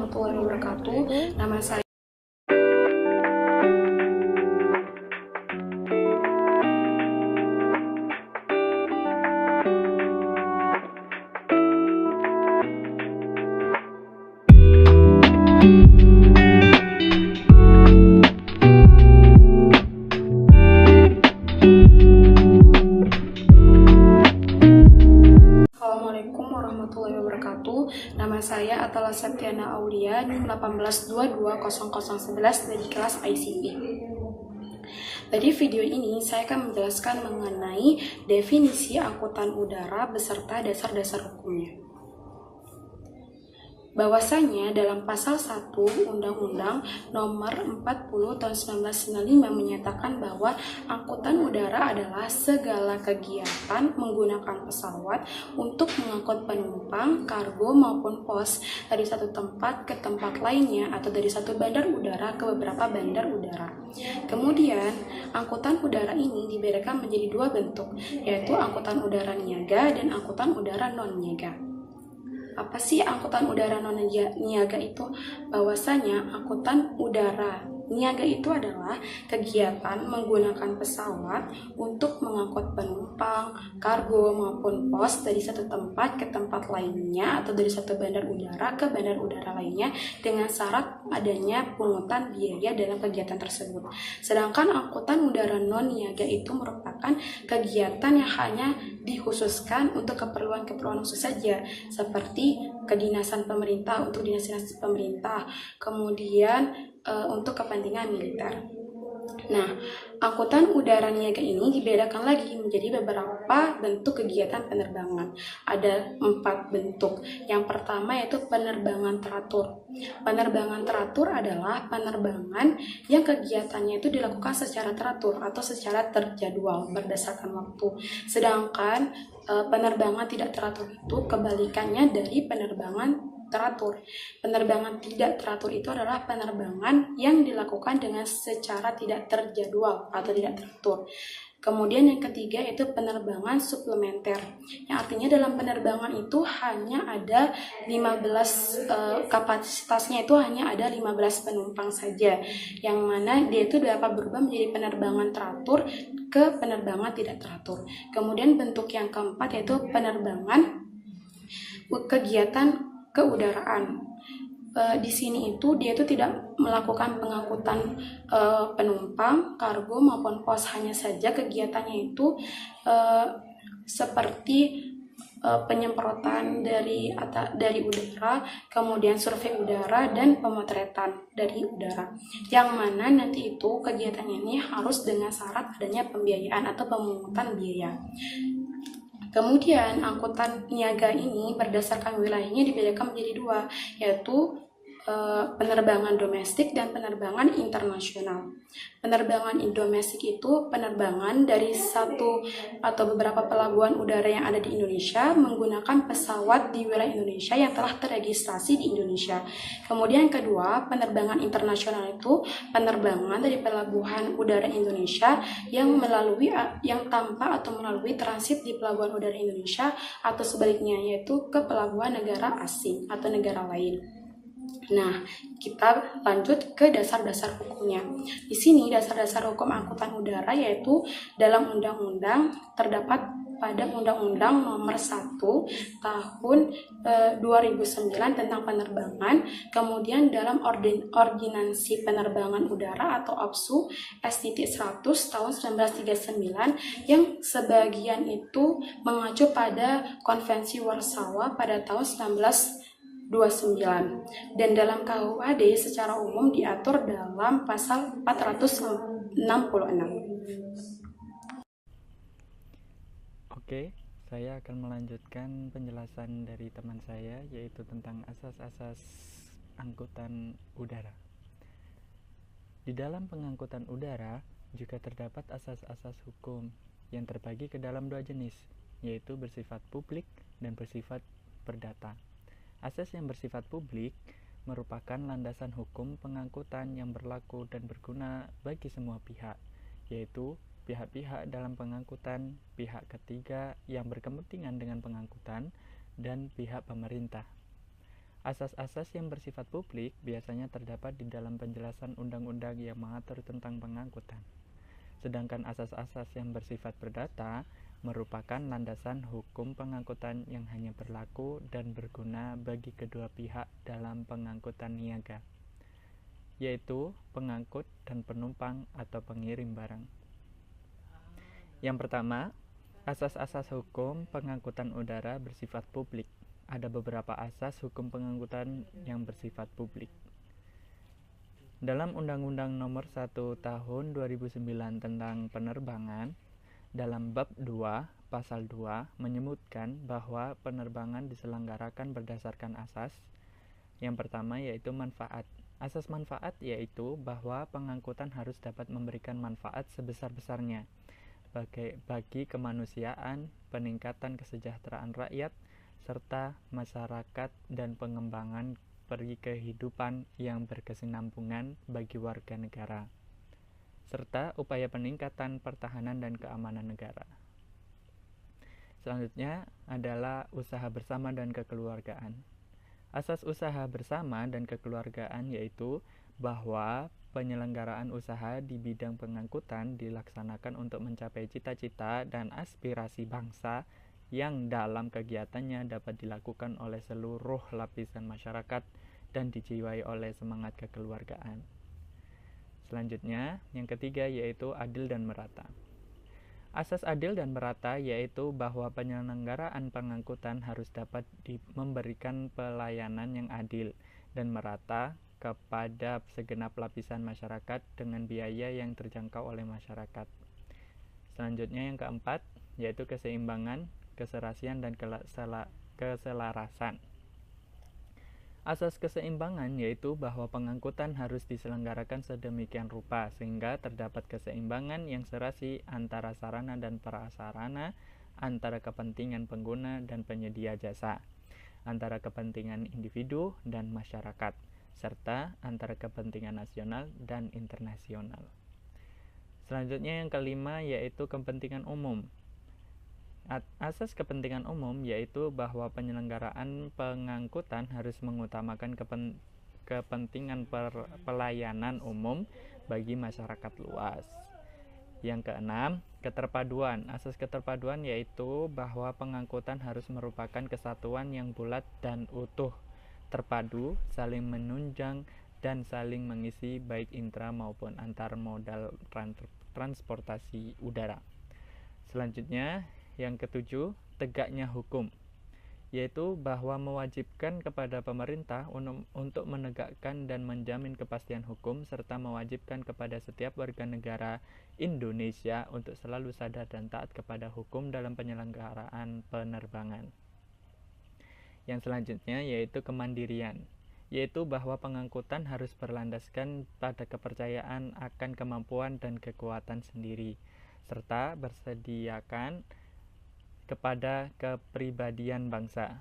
warahmatullahi wabarakatuh. Nama saya Assalamualaikum warahmatullahi wabarakatuh. Nama saya Atala Septiana Aulia, NIM 18220011 dari kelas ICP. Dari video ini saya akan menjelaskan mengenai definisi angkutan udara beserta dasar-dasar hukumnya. Bahwasanya dalam pasal 1 Undang-Undang Nomor 40 Tahun 1995 menyatakan bahwa angkutan udara adalah segala kegiatan menggunakan pesawat untuk mengangkut penumpang, kargo maupun pos dari satu tempat ke tempat lainnya atau dari satu bandar udara ke beberapa bandar udara. Kemudian, angkutan udara ini dibedakan menjadi dua bentuk, yaitu angkutan udara niaga dan angkutan udara non-niaga. Apa sih angkutan udara non-niaga itu? Bahwasanya angkutan udara niaga itu adalah kegiatan menggunakan pesawat untuk mengangkut penumpang, kargo maupun pos dari satu tempat ke tempat lainnya atau dari satu bandar udara ke bandar udara lainnya dengan syarat adanya pungutan biaya dalam kegiatan tersebut. Sedangkan angkutan udara non-niaga itu merupakan kegiatan yang hanya dikhususkan untuk keperluan-keperluan khusus saja, seperti kedinasan pemerintah untuk dinas-dinas pemerintah, kemudian untuk kepentingan militer. Nah, angkutan udara niaga ini dibedakan lagi menjadi beberapa bentuk kegiatan penerbangan. Ada 4 bentuk. Yang pertama yaitu penerbangan teratur. Penerbangan teratur adalah penerbangan yang kegiatannya itu dilakukan secara teratur atau secara terjadwal berdasarkan waktu. Sedangkan penerbangan tidak teratur itu kebalikannya dari penerbangan teratur. Penerbangan tidak teratur itu adalah penerbangan yang dilakukan dengan secara tidak terjadwal atau tidak teratur. Kemudian yang ketiga yaitu penerbangan suplementer, yang artinya dalam penerbangan itu hanya ada 15 kapasitasnya itu hanya ada 15 penumpang saja, yang mana dia itu dapat berubah menjadi penerbangan teratur ke penerbangan tidak teratur. Kemudian bentuk yang keempat yaitu penerbangan kegiatan keudaraan. Di sini itu dia itu tidak melakukan pengangkutan penumpang, kargo maupun pos, hanya saja kegiatannya itu seperti penyemprotan dari udara, kemudian survei udara dan pemotretan dari udara. Yang mana nanti itu kegiatannya ini harus dengan syarat adanya pembiayaan atau pemungutan biaya. Kemudian angkutan niaga ini berdasarkan wilayahnya dibedakan menjadi dua, yaitu penerbangan domestik dan penerbangan internasional. Penerbangan domestik itu penerbangan dari satu atau beberapa pelabuhan udara yang ada di Indonesia menggunakan pesawat di wilayah Indonesia yang telah terregistrasi di Indonesia. Kemudian yang kedua, penerbangan internasional itu penerbangan dari pelabuhan udara Indonesia yang tanpa atau melalui transit di pelabuhan udara Indonesia atau sebaliknya, yaitu ke pelabuhan negara asing atau negara lain. Nah, kita lanjut ke dasar-dasar hukumnya. Di sini dasar-dasar hukum angkutan udara yaitu dalam undang-undang terdapat pada Undang-Undang Nomor 1 Tahun 2009 tentang penerbangan, kemudian dalam Ordinansi Penerbangan Udara atau OPSU S.100 tahun 1939 yang sebagian itu mengacu pada Konvensi Warsawa pada tahun 1929, dan dalam KUHD secara umum diatur dalam pasal 466. Oke, saya akan melanjutkan penjelasan dari teman saya, yaitu tentang asas-asas angkutan udara. Di dalam pengangkutan udara juga terdapat asas-asas hukum yang terbagi ke dalam dua jenis, yaitu bersifat publik dan bersifat perdata. Asas yang bersifat publik merupakan landasan hukum pengangkutan yang berlaku dan berguna bagi semua pihak, yaitu pihak-pihak dalam pengangkutan, pihak ketiga yang berkepentingan dengan pengangkutan, dan pihak pemerintah. Asas-asas yang bersifat publik biasanya terdapat di dalam penjelasan undang-undang yang mengatur tentang pengangkutan. Sedangkan asas-asas yang bersifat perdata merupakan landasan hukum pengangkutan yang hanya berlaku dan berguna bagi kedua pihak dalam pengangkutan niaga, yaitu pengangkut dan penumpang atau pengirim barang. Yang pertama, asas-asas hukum pengangkutan udara bersifat publik. Ada beberapa asas hukum pengangkutan yang bersifat publik. Dalam Undang-Undang Nomor 1 Tahun 2009 tentang penerbangan, dalam bab 2, pasal 2 menyebutkan bahwa penerbangan diselenggarakan berdasarkan asas. Yang pertama yaitu manfaat. Asas manfaat yaitu bahwa pengangkutan harus dapat memberikan manfaat sebesar-besarnya bagi kemanusiaan, peningkatan kesejahteraan rakyat, serta masyarakat dan pengembangan kehidupan yang berkesinambungan bagi warga negara, serta upaya peningkatan pertahanan dan keamanan negara. Selanjutnya adalah usaha bersama dan kekeluargaan. Asas usaha bersama dan kekeluargaan yaitu bahwa penyelenggaraan usaha di bidang pengangkutan dilaksanakan untuk mencapai cita-cita dan aspirasi bangsa yang dalam kegiatannya dapat dilakukan oleh seluruh lapisan masyarakat dan dijiwai oleh semangat kekeluargaan. Selanjutnya, yang ketiga yaitu adil dan merata. Asas adil dan merata yaitu bahwa penyelenggaraan pengangkutan harus dapat memberikan pelayanan yang adil dan merata kepada segenap lapisan masyarakat dengan biaya yang terjangkau oleh masyarakat. Selanjutnya yang keempat yaitu keseimbangan, keserasian, dan keselarasan. Asas keseimbangan yaitu bahwa pengangkutan harus diselenggarakan sedemikian rupa sehingga terdapat keseimbangan yang serasi antara sarana dan prasarana, antara kepentingan pengguna dan penyedia jasa, antara kepentingan individu dan masyarakat, serta antara kepentingan nasional dan internasional. Selanjutnya yang kelima yaitu kepentingan umum. Asas kepentingan umum yaitu bahwa penyelenggaraan pengangkutan harus mengutamakan kepentingan pelayanan umum bagi masyarakat luas. Yang keenam, keterpaduan. Asas keterpaduan yaitu bahwa pengangkutan harus merupakan kesatuan yang bulat dan utuh, terpadu, saling menunjang, dan saling mengisi baik intra maupun antar modal transportasi udara. Selanjutnya, yang ketujuh, tegaknya hukum, yaitu bahwa mewajibkan kepada pemerintah untuk menegakkan dan menjamin kepastian hukum serta mewajibkan kepada setiap warga negara Indonesia untuk selalu sadar dan taat kepada hukum dalam penyelenggaraan penerbangan. Yang selanjutnya yaitu kemandirian, yaitu bahwa pengangkutan harus berlandaskan pada kepercayaan akan kemampuan dan kekuatan sendiri serta bersediakan kepada kepribadian bangsa.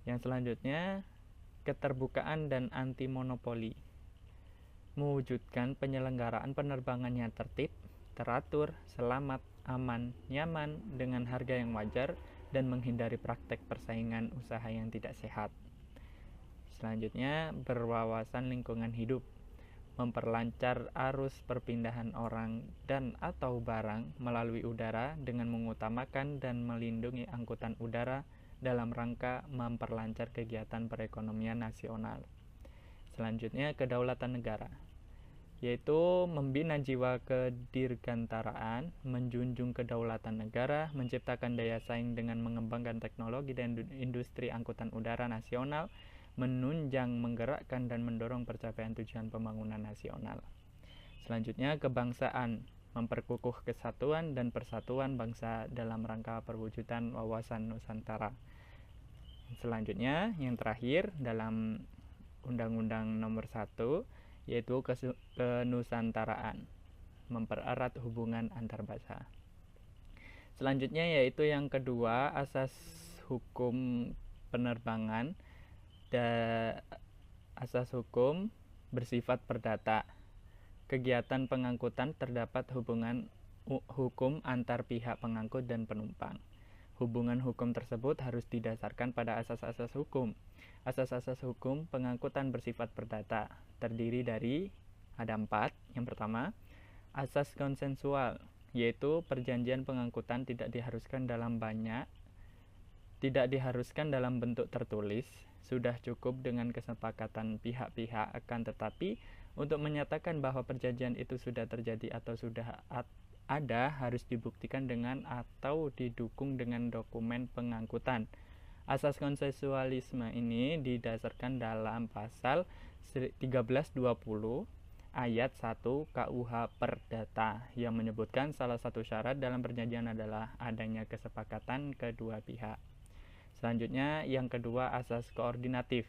Yang selanjutnya, keterbukaan dan anti monopoli, mewujudkan penyelenggaraan penerbangannya tertib, teratur, selamat, aman, nyaman, dengan harga yang wajar, dan menghindari praktek persaingan usaha yang tidak sehat. Selanjutnya, berwawasan lingkungan hidup, memperlancar arus perpindahan orang dan atau barang melalui udara dengan mengutamakan dan melindungi angkutan udara dalam rangka memperlancar kegiatan perekonomian nasional. Selanjutnya, kedaulatan negara, yaitu membina jiwa kedirgantaraan, menjunjung kedaulatan negara, menciptakan daya saing dengan mengembangkan teknologi dan industri angkutan udara nasional, menunjang, menggerakkan, dan mendorong pencapaian tujuan pembangunan nasional. Selanjutnya, kebangsaan, memperkukuh kesatuan dan persatuan bangsa dalam rangka perwujudan wawasan Nusantara. Selanjutnya, yang terakhir dalam Undang-Undang Nomor 1 yaitu kenusantaraan, mempererat hubungan antar bangsa. Selanjutnya yaitu yang kedua, asas hukum penerbangan. Asas hukum bersifat perdata. Kegiatan pengangkutan terdapat hubungan hukum antar pihak pengangkut dan penumpang. Hubungan hukum tersebut harus didasarkan pada asas-asas hukum. Asas-asas hukum pengangkutan bersifat perdata terdiri dari ada 4. Yang pertama, asas konsensual, yaitu perjanjian pengangkutan tidak diharuskan dalam bentuk tertulis, sudah cukup dengan kesepakatan pihak-pihak, akan tetapi untuk menyatakan bahwa perjanjian itu sudah terjadi atau sudah ada harus dibuktikan dengan atau didukung dengan dokumen pengangkutan. Asas konsensualisme ini didasarkan dalam pasal 1320 ayat 1 KUH Perdata yang menyebutkan salah satu syarat dalam perjanjian adalah adanya kesepakatan kedua pihak. Selanjutnya, yang kedua, asas koordinatif,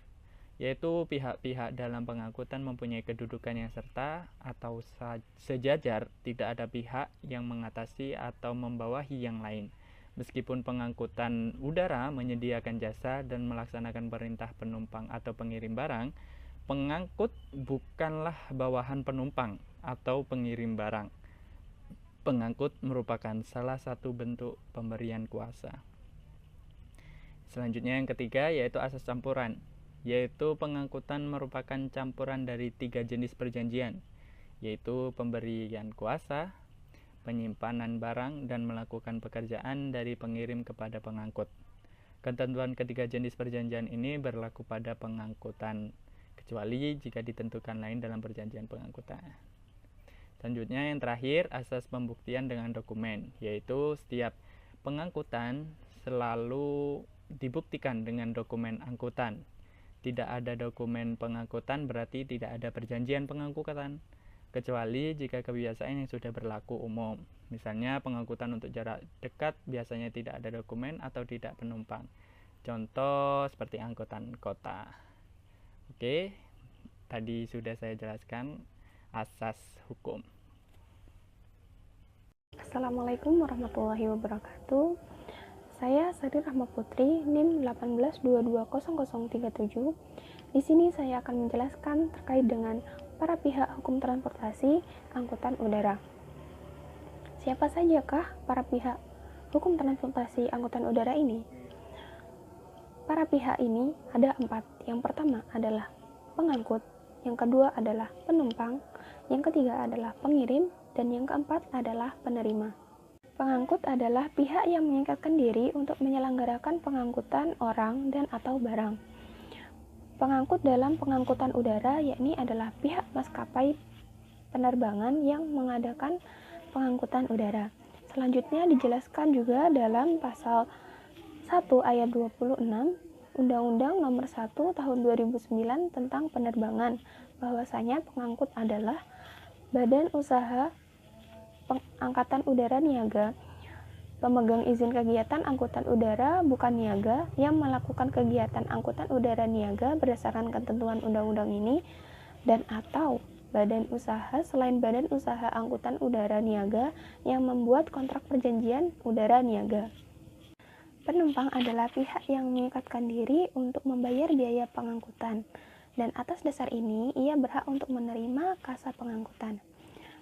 yaitu pihak-pihak dalam pengangkutan mempunyai kedudukan yang serta atau sejajar, tidak ada pihak yang mengatasi atau membawahi yang lain. Meskipun pengangkutan udara menyediakan jasa dan melaksanakan perintah penumpang atau pengirim barang, pengangkut bukanlah bawahan penumpang atau pengirim barang. Pengangkut merupakan salah satu bentuk pemberian kuasa. Selanjutnya yang ketiga yaitu asas campuran, yaitu pengangkutan merupakan campuran dari 3 jenis perjanjian, yaitu pemberian kuasa, penyimpanan barang, dan melakukan pekerjaan dari pengirim kepada pengangkut. Ketentuan ketiga jenis perjanjian ini berlaku pada pengangkutan, kecuali jika ditentukan lain dalam perjanjian pengangkutan. Selanjutnya yang terakhir, asas pembuktian dengan dokumen, yaitu setiap pengangkutan selalu dibuktikan dengan dokumen angkutan. Tidak ada dokumen pengangkutan berarti tidak ada perjanjian pengangkutan, kecuali jika kebiasaan yang sudah berlaku umum. Misalnya pengangkutan untuk jarak dekat biasanya tidak ada dokumen atau tidak penumpang. Contoh seperti angkutan kota. Oke, tadi sudah saya jelaskan asas hukum. Assalamualaikum warahmatullahi wabarakatuh. Saya Sari Rahma Putri, NIM 18220037. Di sini saya akan menjelaskan terkait dengan para pihak hukum transportasi angkutan udara. Siapa sajakah para pihak hukum transportasi angkutan udara ini? Para pihak ini ada 4. Yang pertama adalah pengangkut, yang kedua adalah penumpang, yang ketiga adalah pengirim, dan yang keempat adalah penerima. Pengangkut adalah pihak yang mengikatkan diri untuk menyelenggarakan pengangkutan orang dan atau barang. Pengangkut dalam pengangkutan udara yakni adalah pihak maskapai penerbangan yang mengadakan pengangkutan udara. Selanjutnya dijelaskan juga dalam pasal 1 ayat 26 Undang-Undang Nomor 1 Tahun 2009 tentang penerbangan, bahwasanya pengangkut adalah badan usaha Angkatan Udara Niaga, pemegang izin kegiatan angkutan udara bukan niaga yang melakukan kegiatan angkutan udara niaga berdasarkan ketentuan undang-undang ini, dan atau badan usaha selain badan usaha angkutan udara niaga yang membuat kontrak perjanjian udara niaga. Penumpang adalah pihak yang mengikatkan diri untuk membayar biaya pengangkutan, dan atas dasar ini ia berhak untuk menerima kasa pengangkutan.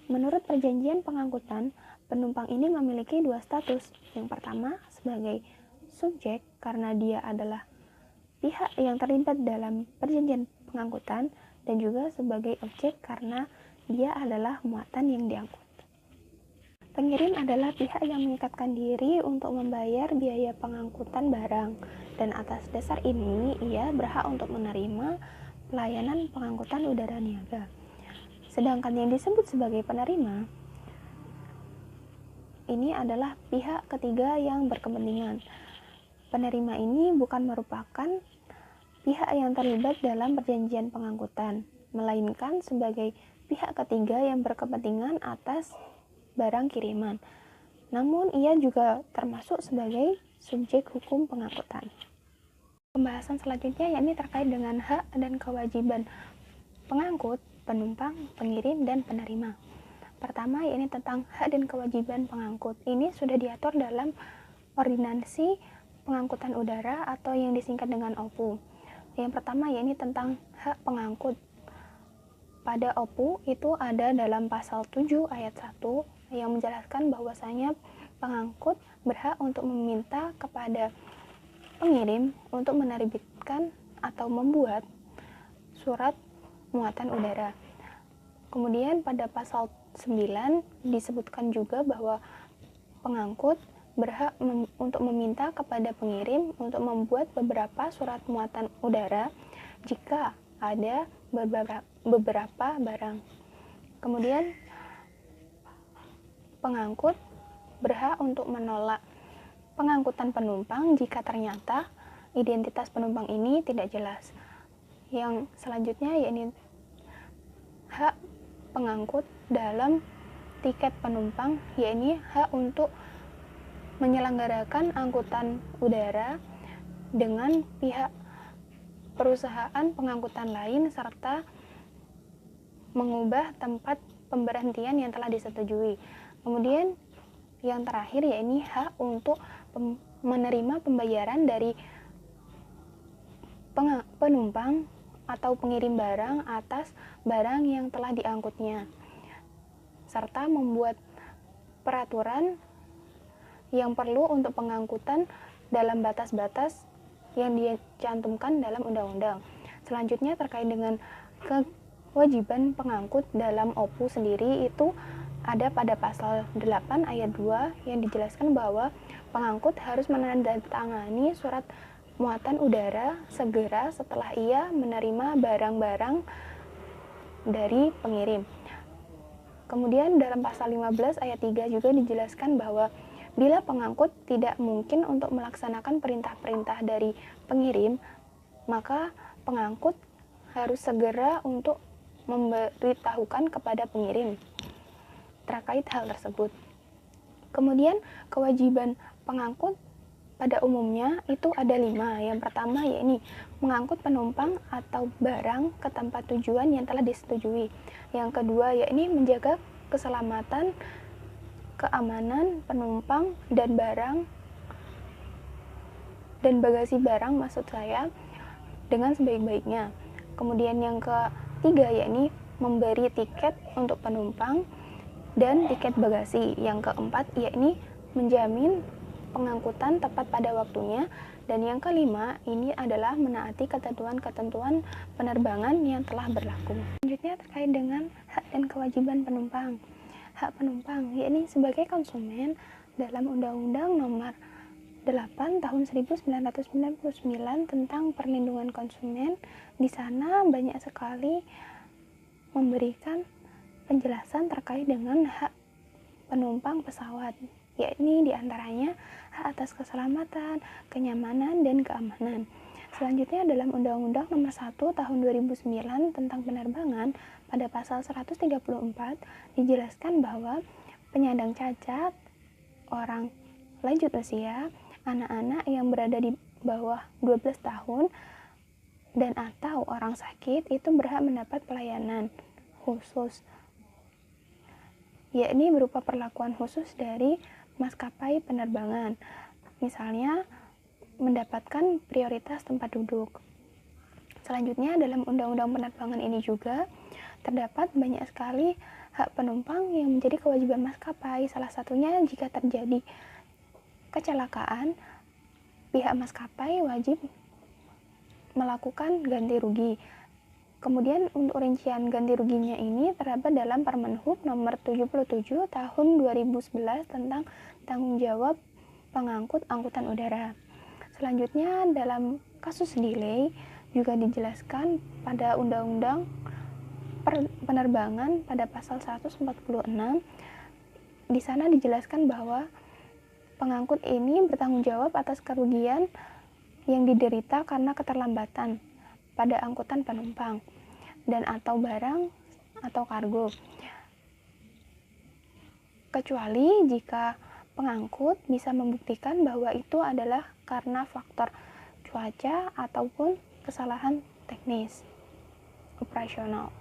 Menurut perjanjian pengangkutan, penumpang ini memiliki 2 status. Yang pertama sebagai subjek karena dia adalah pihak yang terlibat dalam perjanjian pengangkutan, dan juga sebagai objek karena dia adalah muatan yang diangkut. Pengirim adalah pihak yang mengikatkan diri untuk membayar biaya pengangkutan barang, dan atas dasar ini ia berhak untuk menerima pelayanan pengangkutan udara niaga. Sedangkan yang disebut sebagai penerima ini adalah pihak ketiga yang berkepentingan. Penerima ini bukan merupakan pihak yang terlibat dalam perjanjian pengangkutan, melainkan sebagai pihak ketiga yang berkepentingan atas barang kiriman. Namun ia juga termasuk sebagai subjek hukum pengangkutan. Pembahasan selanjutnya yakni terkait dengan hak dan kewajiban pengangkut, penumpang, pengirim, dan penerima. Pertama yakni tentang hak dan kewajiban pengangkut. Ini sudah diatur dalam Ordinansi Pengangkutan Udara atau yang disingkat dengan OPU. Yang pertama yakni tentang hak pengangkut. Pada OPU itu ada dalam pasal 7 ayat 1 yang menjelaskan bahwasanya pengangkut berhak untuk meminta kepada pengirim untuk menerbitkan atau membuat surat muatan udara. Kemudian pada pasal 9 disebutkan juga bahwa pengangkut berhak untuk meminta kepada pengirim untuk membuat beberapa surat muatan udara jika ada beberapa barang. Kemudian pengangkut berhak untuk menolak pengangkutan penumpang jika ternyata identitas penumpang ini tidak jelas. Yang selanjutnya yakni hak pengangkut dalam tiket penumpang, yakni hak untuk menyelenggarakan angkutan udara dengan pihak perusahaan pengangkutan lain serta mengubah tempat pemberhentian yang telah disetujui. Kemudian yang terakhir yakni hak untuk menerima pembayaran dari penumpang atau pengirim barang atas barang yang telah diangkutnya, serta membuat peraturan yang perlu untuk pengangkutan dalam batas-batas yang dicantumkan dalam undang-undang. Selanjutnya terkait dengan kewajiban pengangkut dalam OPU sendiri, itu ada pada pasal 8 ayat 2 yang dijelaskan bahwa pengangkut harus menandatangani surat muatan udara segera setelah ia menerima barang-barang dari pengirim. Kemudian dalam pasal 15 ayat 3 juga dijelaskan bahwa bila pengangkut tidak mungkin untuk melaksanakan perintah-perintah dari pengirim, maka pengangkut harus segera untuk memberitahukan kepada pengirim terkait hal tersebut. Kemudian kewajiban pengangkut pada umumnya itu ada 5. Yang pertama yakni mengangkut penumpang atau barang ke tempat tujuan yang telah disetujui. Yang kedua yakni menjaga keselamatan, keamanan penumpang dan barang dan bagasi barang maksud saya dengan sebaik-baiknya. Kemudian yang ketiga yakni memberi tiket untuk penumpang dan tiket bagasi. Yang keempat yakni menjamin pengangkutan tepat pada waktunya, dan yang kelima ini adalah menaati ketentuan-ketentuan penerbangan yang telah berlaku. Selanjutnya terkait dengan hak dan kewajiban penumpang. Hak penumpang yakni sebagai konsumen dalam Undang-Undang Nomor 8 Tahun 1999 tentang perlindungan konsumen. Di sana banyak sekali memberikan penjelasan terkait dengan hak penumpang pesawat, yakni diantaranya hak atas keselamatan, kenyamanan, dan keamanan. Selanjutnya dalam Undang-Undang Nomor 1 Tahun 2009 tentang penerbangan pada pasal 134 dijelaskan bahwa penyandang cacat, orang lanjut usia, anak-anak yang berada di bawah 12 tahun, dan atau orang sakit itu berhak mendapat pelayanan khusus, yakni berupa perlakuan khusus dari maskapai penerbangan, misalnya mendapatkan prioritas tempat duduk. Selanjutnya dalam Undang-Undang Penerbangan ini juga terdapat banyak sekali hak penumpang yang menjadi kewajiban maskapai. Salah satunya jika terjadi kecelakaan, pihak maskapai wajib melakukan ganti rugi. Kemudian untuk rincian ganti ruginya ini terdapat dalam Permenhub Nomor 77 Tahun 2011 tentang tanggung jawab pengangkut angkutan udara. Selanjutnya dalam kasus delay juga dijelaskan pada Undang-Undang Penerbangan pada pasal 146. Di sana dijelaskan bahwa pengangkut ini bertanggung jawab atas kerugian yang diderita karena keterlambatan pada angkutan penumpang dan atau barang atau kargo, kecuali jika pengangkut bisa membuktikan bahwa itu adalah karena faktor cuaca ataupun kesalahan teknis operasional.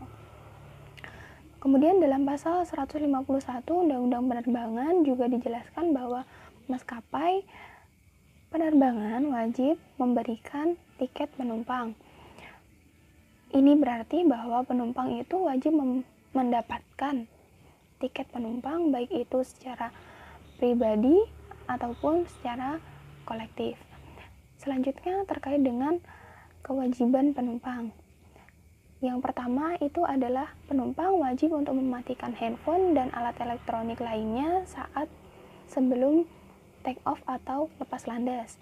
Kemudian dalam pasal 151 Undang-Undang Penerbangan juga dijelaskan bahwa maskapai penerbangan wajib memberikan tiket penumpang. Ini berarti bahwa penumpang itu wajib mendapatkan tiket penumpang, baik itu secara pribadi ataupun secara kolektif. Selanjutnya terkait dengan kewajiban penumpang. Yang pertama itu adalah penumpang wajib untuk mematikan handphone dan alat elektronik lainnya saat sebelum take off atau lepas landas.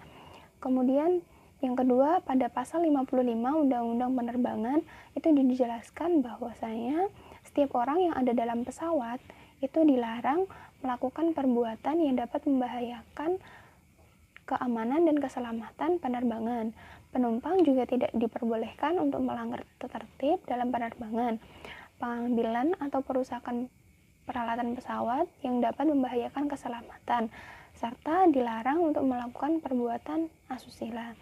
Kemudian yang kedua, pada pasal 55 Undang-Undang Penerbangan itu dijelaskan bahwasanya setiap orang yang ada dalam pesawat itu dilarang melakukan perbuatan yang dapat membahayakan keamanan dan keselamatan penerbangan. Penumpang juga tidak diperbolehkan untuk melanggar tertib dalam penerbangan, pengambilan atau perusakan peralatan pesawat yang dapat membahayakan keselamatan, serta dilarang untuk melakukan perbuatan asusila.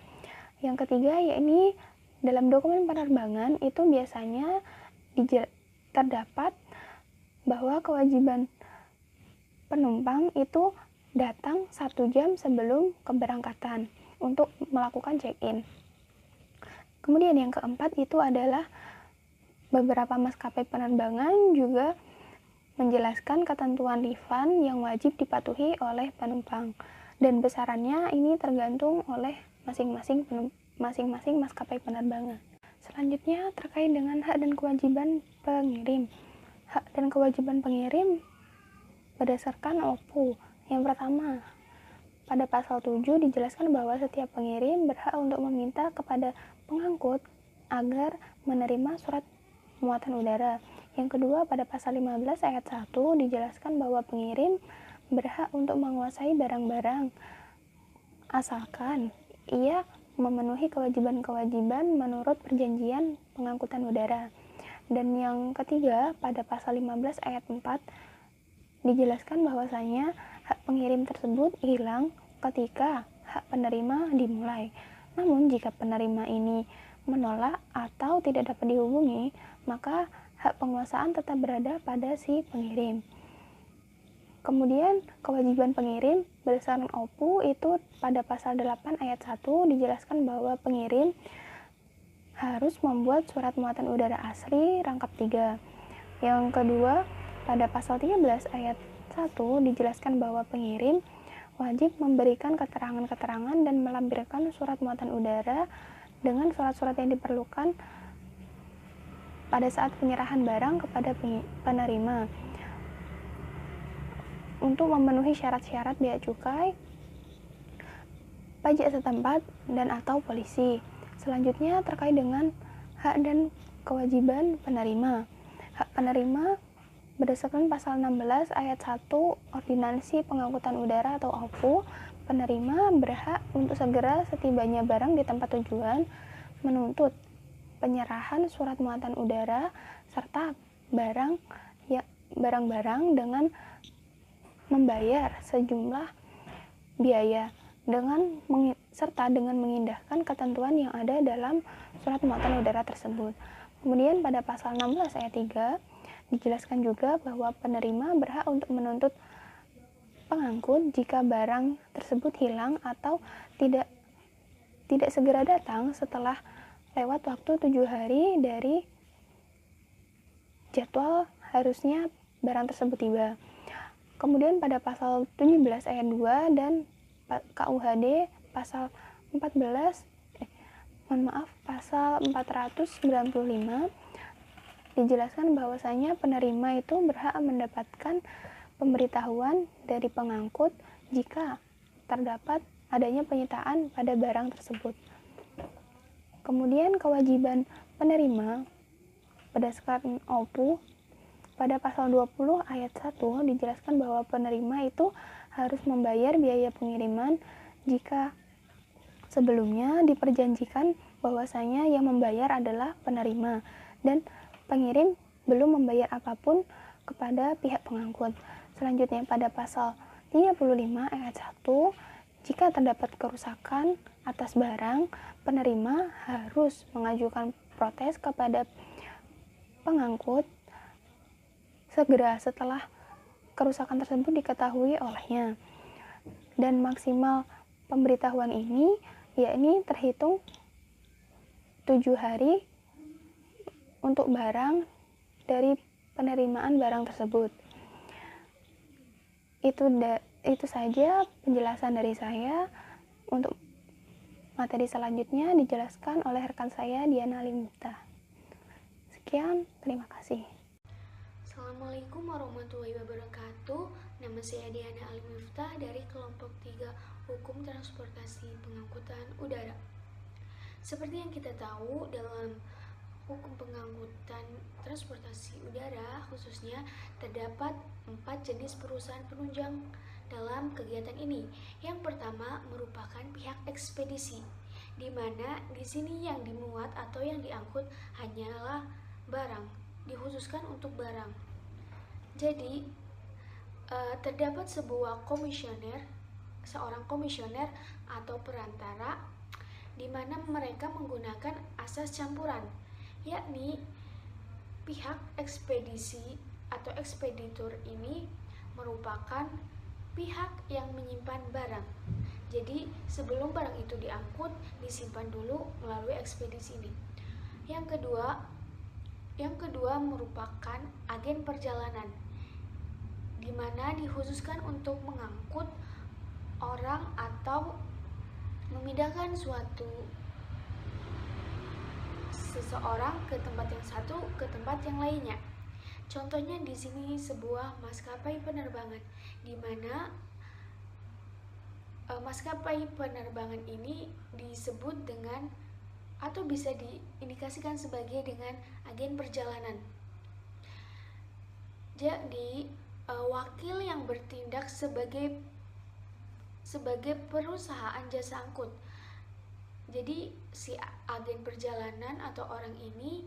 Yang ketiga, yakni dalam dokumen penerbangan itu biasanya terdapat bahwa kewajiban penumpang itu datang 1 jam sebelum keberangkatan untuk melakukan check-in. Kemudian yang keempat itu adalah beberapa maskapai penerbangan juga menjelaskan ketentuan refund yang wajib dipatuhi oleh penumpang, dan besarannya ini tergantung oleh masing-masing maskapai penerbangan. Selanjutnya terkait dengan hak dan kewajiban pengirim. Hak dan kewajiban pengirim berdasarkan OPU. Yang pertama, pada pasal 7 dijelaskan bahwa setiap pengirim berhak untuk meminta kepada pengangkut agar menerima surat muatan udara. Yang kedua, pada pasal 15 ayat 1 dijelaskan bahwa pengirim berhak untuk menguasai barang-barang asalkan ia memenuhi kewajiban-kewajiban menurut perjanjian pengangkutan udara. Dan yang ketiga, pada pasal 15 ayat 4 dijelaskan bahwasanya hak pengirim tersebut hilang ketika hak penerima dimulai. Namun jika penerima ini menolak atau tidak dapat dihubungi, maka hak penguasaan tetap berada pada si pengirim. Kemudian kewajiban pengirim berdasarkan OPU itu pada pasal 8 ayat 1 dijelaskan bahwa pengirim harus membuat surat muatan udara asli rangkap 3. Yang kedua, pada pasal 13 ayat 1 dijelaskan bahwa pengirim wajib memberikan keterangan-keterangan dan melampirkan surat muatan udara dengan surat-surat yang diperlukan pada saat penyerahan barang kepada penerima untuk memenuhi syarat-syarat bea cukai, pajak setempat, dan atau polisi. Selanjutnya terkait dengan hak dan kewajiban penerima. Hak penerima berdasarkan pasal 16 ayat 1 Ordinansi Pengangkutan Udara atau OPU, penerima berhak untuk segera setibanya barang di tempat tujuan menuntut penyerahan surat muatan udara serta barang-barang dengan membayar sejumlah biaya serta dengan mengindahkan ketentuan yang ada dalam surat muatan udara tersebut. Kemudian pada pasal 16 ayat 3 dijelaskan juga bahwa penerima berhak untuk menuntut pengangkut jika barang tersebut hilang atau tidak segera datang setelah lewat waktu 7 hari dari jadwal harusnya barang tersebut tiba. Kemudian pada pasal 17 ayat 2 dan KUHD pasal pasal 495 dijelaskan bahwasanya penerima itu berhak mendapatkan pemberitahuan dari pengangkut jika terdapat adanya penyitaan pada barang tersebut. Kemudian kewajiban penerima berdasarkan OPU pada pasal 20 ayat 1 dijelaskan bahwa penerima itu harus membayar biaya pengiriman jika sebelumnya diperjanjikan bahwasanya yang membayar adalah penerima dan pengirim belum membayar apapun kepada pihak pengangkut. Selanjutnya pada pasal 35 ayat 1, jika terdapat kerusakan atas barang, penerima harus mengajukan protes kepada pengangkut segera setelah kerusakan tersebut diketahui olehnya. Dan maksimal pemberitahuan ini yakni terhitung 7 hari untuk barang dari penerimaan barang tersebut. Itu saja penjelasan dari saya. Untuk materi selanjutnya dijelaskan oleh rekan saya Diana Alimifta. Sekian, terima kasih. Assalamualaikum warahmatullahi wabarakatuh. Nama saya Diana Alimifta dari kelompok 3 Hukum Transportasi Pengangkutan Udara. Seperti yang kita tahu, dalam hukum pengangkutan transportasi udara khususnya terdapat 4 jenis perusahaan penunjang dalam kegiatan ini. Yang pertama merupakan pihak ekspedisi, di mana di sini yang dimuat atau yang diangkut hanyalah barang, dikhususkan untuk barang. Jadi terdapat seorang komisioner atau perantara, di mana mereka menggunakan asas campuran, yakni pihak ekspedisi atau ekspeditur ini merupakan pihak yang menyimpan barang. Jadi sebelum barang itu diangkut, disimpan dulu melalui ekspedisi ini. Yang kedua merupakan agen perjalanan, di mana dikhususkan untuk mengangkut orang atau memindahkan seseorang ke tempat yang satu ke tempat yang lainnya. Contohnya di sini sebuah maskapai penerbangan, di mana maskapai penerbangan ini disebut dengan atau bisa diindikasikan sebagai dengan agen perjalanan. Jadi wakil yang bertindak sebagai perusahaan jasa angkut. Jadi si agen perjalanan atau orang ini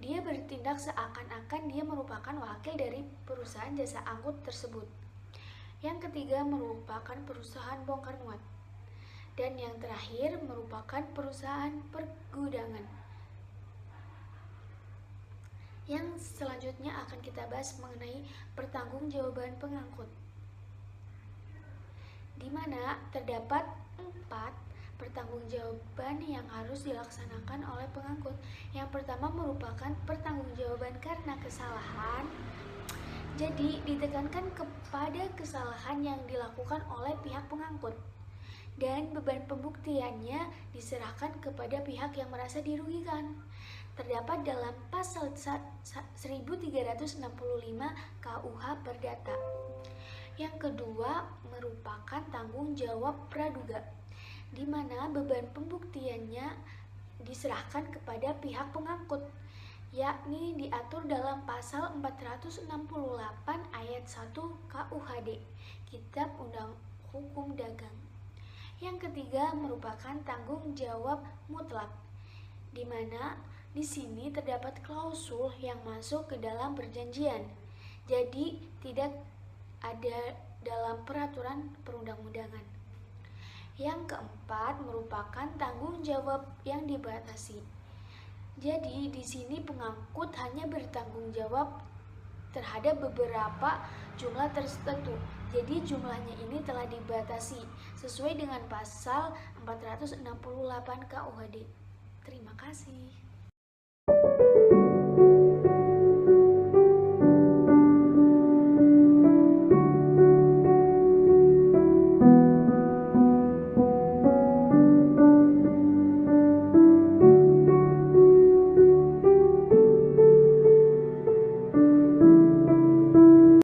dia bertindak seakan-akan dia merupakan wakil dari perusahaan jasa angkut tersebut. Yang ketiga merupakan perusahaan bongkar muat. Dan yang terakhir merupakan perusahaan pergudangan. Yang selanjutnya akan kita bahas mengenai pertanggungjawaban pengangkut, di mana terdapat 4 pertanggungjawaban yang harus dilaksanakan oleh pengangkut. Yang pertama merupakan pertanggungjawaban karena kesalahan. Jadi ditekankan kepada kesalahan yang dilakukan oleh pihak pengangkut, dan beban pembuktiannya diserahkan kepada pihak yang merasa dirugikan. Terdapat dalam pasal 1365 KUH Perdata. Yang kedua merupakan tanggung jawab praduga, di mana beban pembuktiannya diserahkan kepada pihak pengangkut, yakni diatur dalam pasal 468 ayat 1 KUHD, Kitab Undang Hukum Dagang. Yang ketiga merupakan tanggung jawab mutlak, di mana di sini terdapat klausul yang masuk ke dalam perjanjian, jadi tidak ada dalam peraturan perundang-undangan. Yang keempat merupakan tanggung jawab yang dibatasi. Jadi di sini pengangkut hanya bertanggung jawab terhadap beberapa jumlah tertentu. Jadi jumlahnya ini telah dibatasi sesuai dengan pasal 468 KUHD. Terima kasih.